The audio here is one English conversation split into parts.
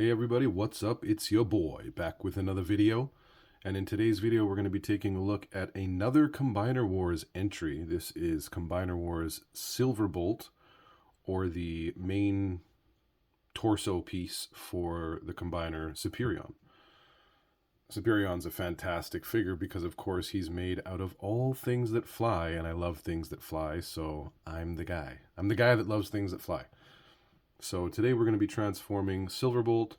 Hey everybody, what's up? It's your boy, back with another video. And in today's video, we're going to be taking a look at another Combiner Wars entry. This is Combiner Wars Silverbolt, or the main torso piece for the Combiner Superion. Superion's a fantastic figure because, of course, he's made out of all things that fly, and I love things that fly, so I'm the guy. I'm the guy that loves things that fly. So today we're going to be transforming Silverbolt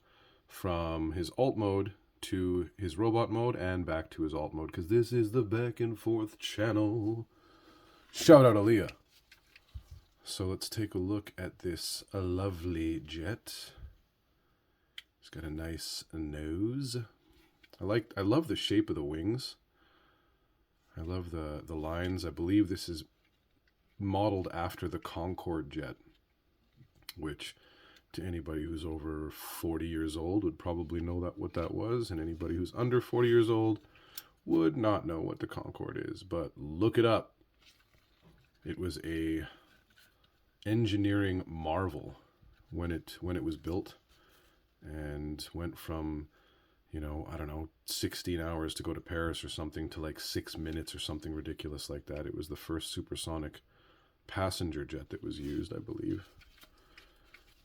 from his alt mode to his robot mode and back to his alt mode, because this is the back and forth channel. Shout out Aaliyah. So let's take a look at this lovely jet. It's got a nice nose. I love the shape of the wings. I love the lines. I believe this is modeled after the Concorde jet, which to anybody who's over 40 years old would probably know what that was, and anybody who's under 40 years old would not know what the Concorde is, but look it up. It was a engineering marvel when it was built, and went from, I don't know, 16 hours to go to Paris or something to like 6 minutes or something ridiculous like that. It was the first supersonic passenger jet that was used, I believe.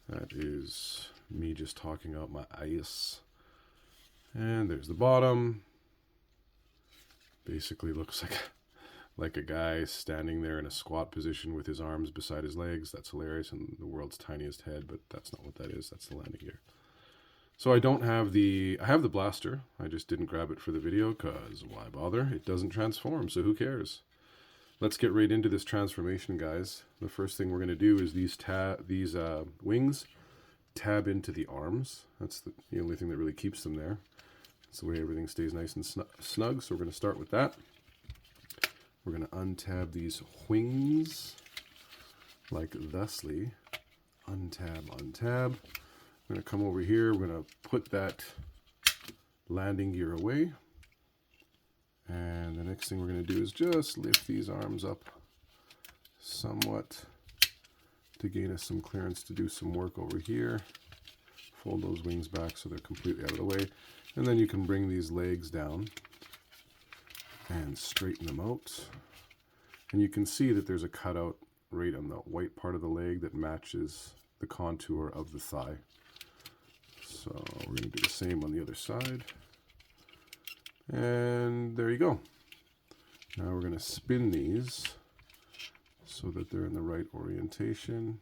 That is me just talking out my ass. And there's the bottom. Basically looks like a guy standing there in a squat position with his arms beside his legs. That's hilarious, and the world's tiniest head, but that's not what that is. That's the landing gear. So I have the blaster. I just didn't grab it for the video because why bother? It doesn't transform, so who cares? Let's get right into this transformation, guys. The first thing we're going to do is these wings tab into the arms. That's the only thing that really keeps them there. That's the way everything stays nice and snug. So we're going to start with that. We're going to untab these wings like thusly. Untab, untab. We're going to come over here. We're going to put that landing gear away. And the next thing we're going to do is just lift these arms up somewhat to gain us some clearance to do some work over here. Fold those wings back so they're completely out of the way. And then you can bring these legs down and straighten them out. And you can see that there's a cutout right on the white part of the leg that matches the contour of the thigh. So we're going to do the same on the other side. And there you go. Now we're going to spin these so that they're in the right orientation.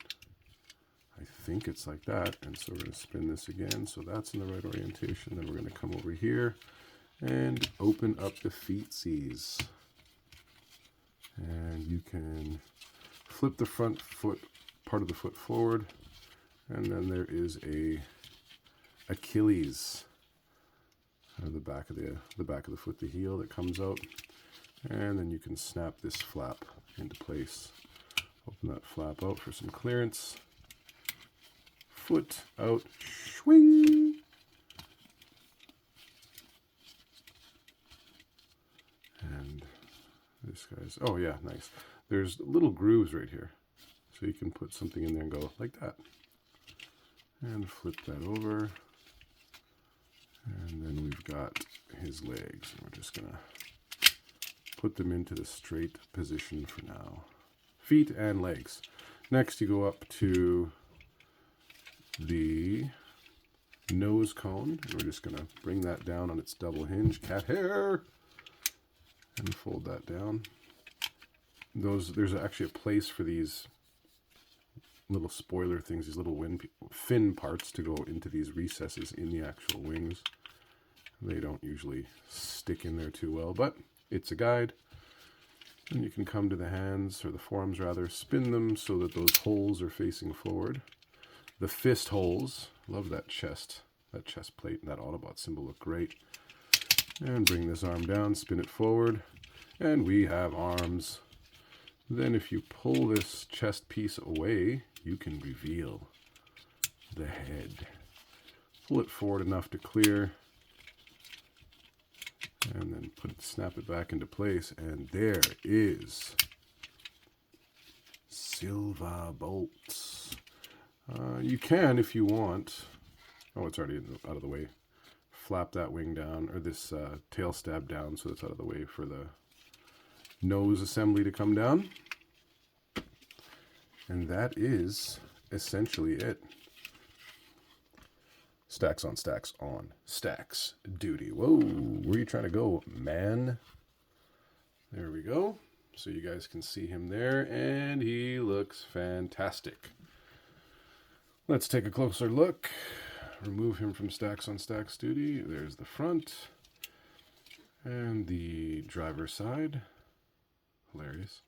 I think it's like that. And so we're going to spin this again so that's in the right orientation. Then we're going to come over here and open up the feetsies. And you can flip the front foot, part of the foot forward. And then there is a Achilles. The back of the foot, the heel that comes out, and then you can snap this flap into place. Open that flap out for some clearance. Foot out, swing. And this guy's, oh yeah, nice. There's little grooves right here, so you can put something in there and go like that. And flip that over. And then we've got his legs, and we're just going to put them into the straight position for now. Feet and legs. Next, you go up to the nose cone, and we're just going to bring that down on its double hinge, cat hair, and fold that down. There's actually a place for these little spoiler things, these little fin parts to go into these recesses in the actual wings. They don't usually stick in there too well, but it's a guide. And you can come to the hands, or the forearms rather, spin them so that those holes are facing forward. The fist holes, love that chest plate and that Autobot symbol look great. And bring this arm down, spin it forward, and we have arms. Then if you pull this chest piece away, you can reveal the head. Pull it forward enough to clear, and then snap it back into place, and there is Silverbolt. You can, if you want, Oh, it's already out of the way. Flap that wing down, or this tail stab down, so it's out of the way for the nose assembly to come down. And that is essentially it. Stacks on stacks on stacks duty. Whoa, where are you trying to go, man? There we go. So you guys can see him there, and he looks fantastic. Let's take a closer look. Remove him from stacks on stacks duty. There's the front and the driver's side. Hilarious.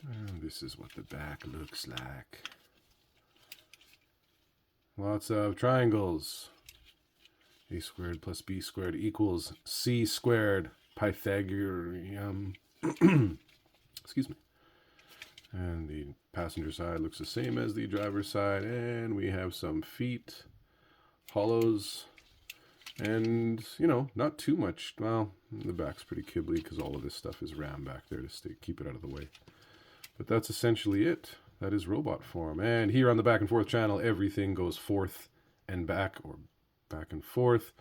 And this is what the back looks like. Lots of triangles. A squared plus b squared equals c squared. Pythagorean. Excuse me. And the passenger side looks the same as the driver's side. And we have some feet, hollows, and, you know, not too much. Well, the back's pretty kibbly because all of this stuff is rammed back there to keep it out of the way. But that's essentially it. That is robot form. And here on the back and forth channel, everything goes forth and back, or back and forth.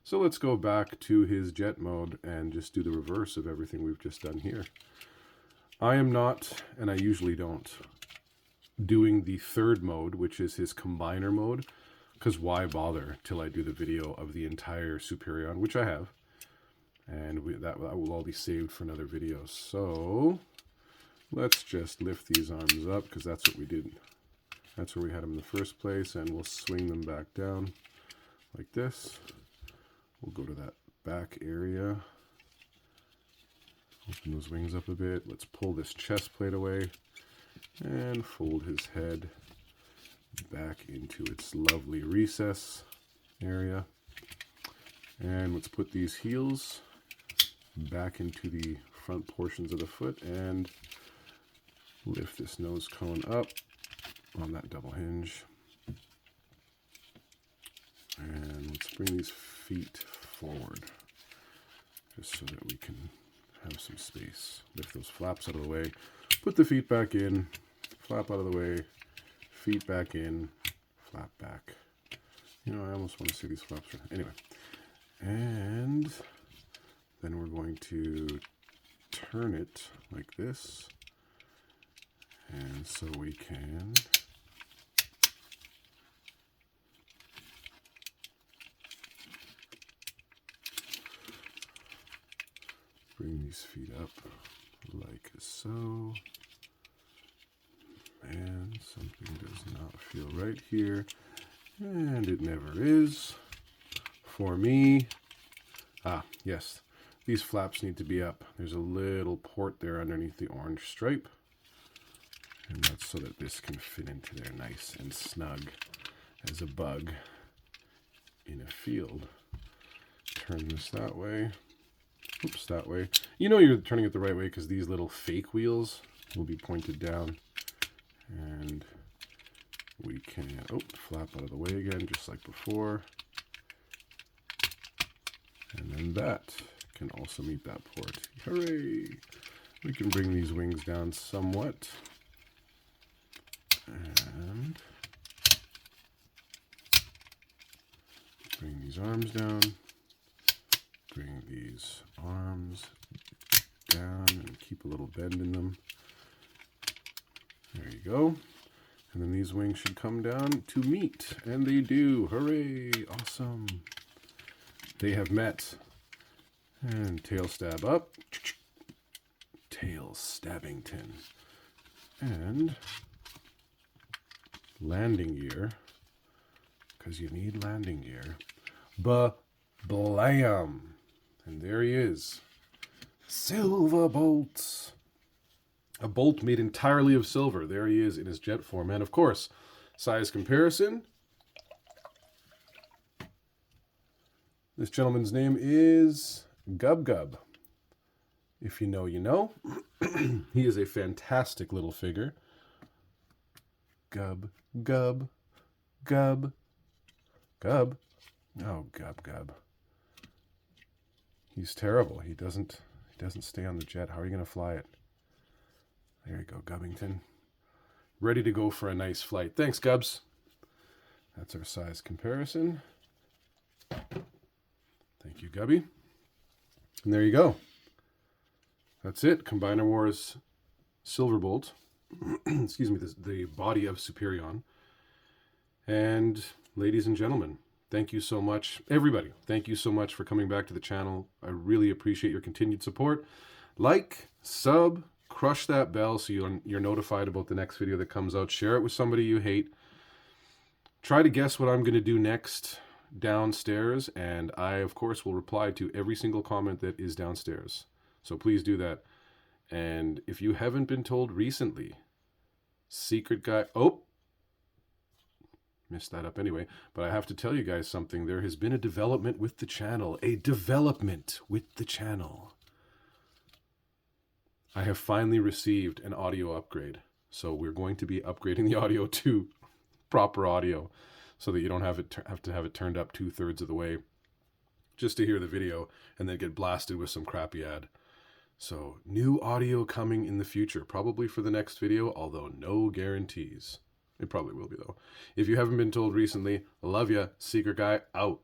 So let's go back to his jet mode and just do the reverse of everything we've just done here. I am not, and I usually don't, doing the third mode, which is his combiner mode, because why bother till I do the video of the entire Superion, which I have. And that will all be saved for another video. So let's just lift these arms up, because that's what we did. That's where we had them in the first place, and we'll swing them back down like this. We'll go to that back area. Open those wings up a bit. Let's pull this chest plate away and fold his head back into its lovely recess area. And let's put these heels back into the front portions of the foot and lift this nose cone up on that double hinge. And let's bring these feet forward just so that we can have some space. Lift those flaps out of the way, put the feet back in, flap out of the way, feet back in, flap back. You know, I almost want to see these flaps. Anyway, and then we're going to turn it like this, and so we can bring these feet up like so. And something does not feel right here, and it never is for me. Ah, yes, these flaps need to be up. There's a little port there underneath the orange stripe, and that's so that this can fit into there nice and snug as a bug in a field. Turn this that way. Oops, that way. You know you're turning it the right way because these little fake wheels will be pointed down. And we can, flap out of the way again, just like before. And then that can also meet that port. Hooray! We can bring these wings down somewhat. And bring these arms down. Bring these arms down and keep a little bend in them. There you go. And then these wings should come down to meet. And they do. Hooray! Awesome. They have met. And tail stab up. Tail stabbington. And landing gear. Because you need landing gear. Ba-blam! And there he is. Silverbolt. A bolt made entirely of silver. There he is in his jet form. And of course, size comparison. This gentleman's name is Gub Gub. If you know, you know. He is a fantastic little figure. Gub, Gub, Gub, Gub. Oh, Gub Gub. He's terrible. He doesn't stay on the jet. How are you going to fly it? There you go, Gubbington. Ready to go for a nice flight. Thanks, Gubs. That's our size comparison. Thank you, Gubby. And there you go. That's it. Combiner Wars Silverbolt. Excuse me, the body of Superion. And ladies and gentlemen, thank you so much. Everybody, thank you so much for coming back to the channel. I really appreciate your continued support. Like, sub, crush that bell so you're notified about the next video that comes out. Share it with somebody you hate. Try to guess what I'm going to do next downstairs, and I, of course, will reply to every single comment that is downstairs. So please do that. And if you haven't been told recently, Secret Guy... Oh! Messed that up anyway. But I have to tell you guys something. There has been a development with the channel. A development with the channel. I have finally received an audio upgrade. So we're going to be upgrading the audio to proper audio so that you don't have to have it turned up 2/3 of the way just to hear the video and then get blasted with some crappy ad. So new audio coming in the future, probably for the next video, although no guarantees. It probably will be though. If you haven't been told recently, love ya, Secret Guy out.